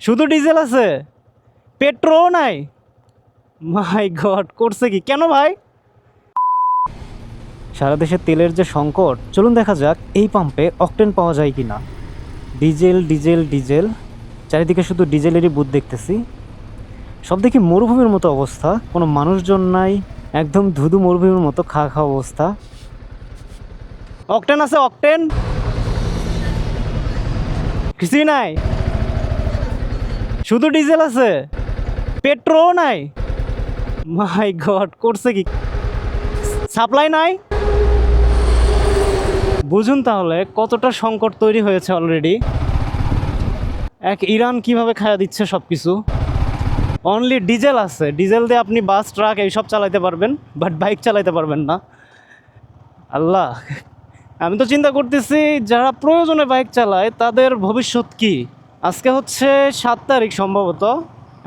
শুধু ডিজেল আছে, পেট্রোল নাই? মাই গড, করছে কি কেন ভাই? সারা দেশে তেলের যে সংকট, চলুন দেখা যাক এই পাম্পে অকটেন পাওয়া যায় কি না। ডিজেল ডিজেল ডিজেল, চারিদিকে শুধু ডিজেলেরই বুথ দেখতেছি। সব দেখি মরুভূমির মতো অবস্থা, কোনো মানুষজন নাই, একদম ধুধু মরুভূমির মতো খা খা অবস্থা। অকটেন আছে? অকটেন কিছুই নাই, শুধু ডিজেল আছে, পেট্রোল নাই? মাই গড, করছে কি? সাপ্লাই নাই? বুঝুন তাহলে কতটা সংকট তৈরি হয়েছে অলরেডি। এক ইরান কিভাবে খায়া দিচ্ছে সব কিছু। অনলি ডিজেল আছে, ডিজেল দিয়ে আপনি বাস ট্রাক এইসব চালাইতে পারবেন, বাট বাইক চালাইতে পারবেন না। আল্লাহ, আমি তো চিন্তা করতেছি যারা প্রয়োজনে বাইক চালায় তাদের ভবিষ্যৎ কি। আজকে হচ্ছে 7 তারিখ সম্ভবত,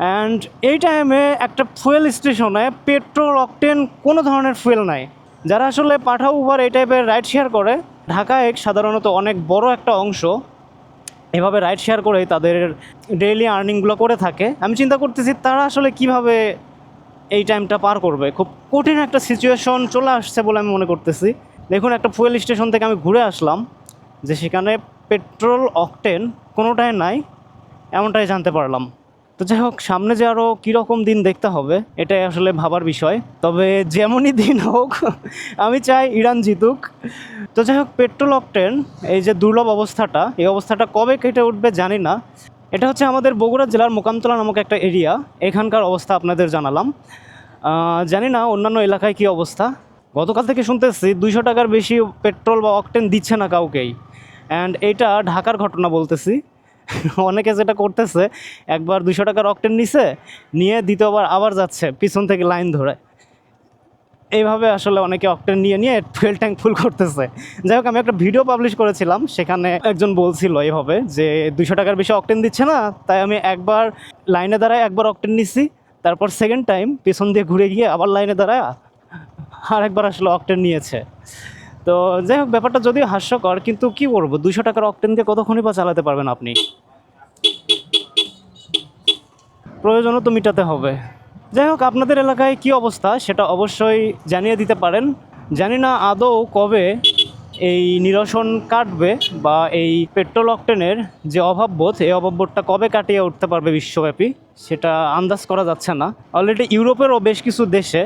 অ্যান্ড এই টাইমে একটা ফুয়েল স্টেশনে পেট্রোল অকটেন কোনো ধরনের ফুয়েল নাই। যারা আসলে পাঠাও উবার এই টাইপের রাইড শেয়ার করে, ঢাকায় সাধারণত অনেক বড় একটা অংশ এভাবে রাইড শেয়ার করেই তাদের ডেইলি আর্নিংগুলো করে থাকে। আমি চিন্তা করতেছি তারা আসলে কিভাবে এই টাইমটা পার করবে। খুব কঠিন একটা সিচুয়েশন চলে আসছে বলে আমি মনে করতেছি। দেখুন, একটা ফুয়েল স্টেশন থেকে আমি ঘুরে আসলাম যে সেখানে পেট্রোল অকটেন কোনোটাই নাই, এমনটাই জানতে পারলাম। তো যাই হোক, সামনে যে আরও কীরকম দিন দেখতে হবে এটাই আসলে ভাবার বিষয়। তবে যেমনই দিন হোক আমি চাই ইরান জিতুক। তো যাই হোক, পেট্রোল অকটেন এই যে দুর্লভ অবস্থাটা, এই অবস্থাটা কবে কেটে উঠবে জানি না। এটা হচ্ছে আমাদের বগুড়া জেলার মোকামতলা নামক একটা এরিয়া, এখানকার অবস্থা আপনাদের জানালাম। জানি না অন্যান্য এলাকায় কী অবস্থা। গতকাল থেকে শুনতেছি 200 টাকার বেশি পেট্রোল বা অকটেন দিচ্ছে না কাউকেই। অ্যান্ড এইটা ঢাকার ঘটনা বলতেছি। অনেকে যেটা করতেছে, একবার 200 টাকার অকটেন নিছে, নিয়ে দ্বিতীয়বার আবার যাচ্ছে পিছন থেকে লাইন ধরে। এইভাবে আসলে অনেকে অকটেন নিয়ে নিয়ে ফুয়েল ট্যাঙ্ক ফুল করতেছে। যাই হোক, আমি একটা ভিডিও পাবলিশ করেছিলাম, সেখানে একজন বলছিল এইভাবে যে 200 টাকার বেশি অকটেন দিচ্ছে না, তাই আমি একবার লাইনে দাঁড়ায় একবার অকটেন নিচ্ছি, তারপর সেকেন্ড টাইম পিছন দিয়ে ঘুরে গিয়ে আবার লাইনে দাঁড়ায় আর একবার আসলে অকটেন নিয়েছে। তো যাই হোক, ব্যাপারটা যদিও হাস্যকর, কিন্তু কী করবো, 200 টাকার অকটেন দিয়ে কতক্ষণই বা চালাতে পারবেন আপনি। প্রয়োজনও তো মেটাতে হবে। যাই হোক, আপনাদের এলাকায় কী অবস্থা সেটা অবশ্যই জানিয়ে দিতে পারেন। জানি না আদৌ কবে এই নিরসন কাটবে, বা এই পেট্রোল অকটেনের যে অভাববোধ, এই অভাববোধটা কবে কাটিয়ে উঠতে পারবে বিশ্বব্যাপী, সেটা আন্দাজ করা যাচ্ছে না। অলরেডি ইউরোপেরও বেশ কিছু দেশে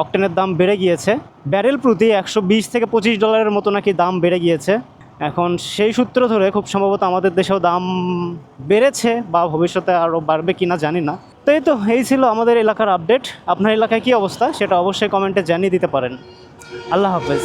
অকটেনের দাম বেড়ে গিয়েছে, ব্যারেল প্রতি 120 থেকে $25 মতো নাকি দাম বেড়ে গিয়েছে। এখন সেই সূত্র ধরে খুব সম্ভবত আমাদের দেশেও দাম বেড়েছে, বা ভবিষ্যতে আরও বাড়বে কিনা জানি না। তো এই ছিল আমাদের এলাকার আপডেট। আপনার এলাকায় কী অবস্থা সেটা অবশ্যই কমেন্টে জানিয়ে দিতে পারেন। আল্লাহ হাফেজ।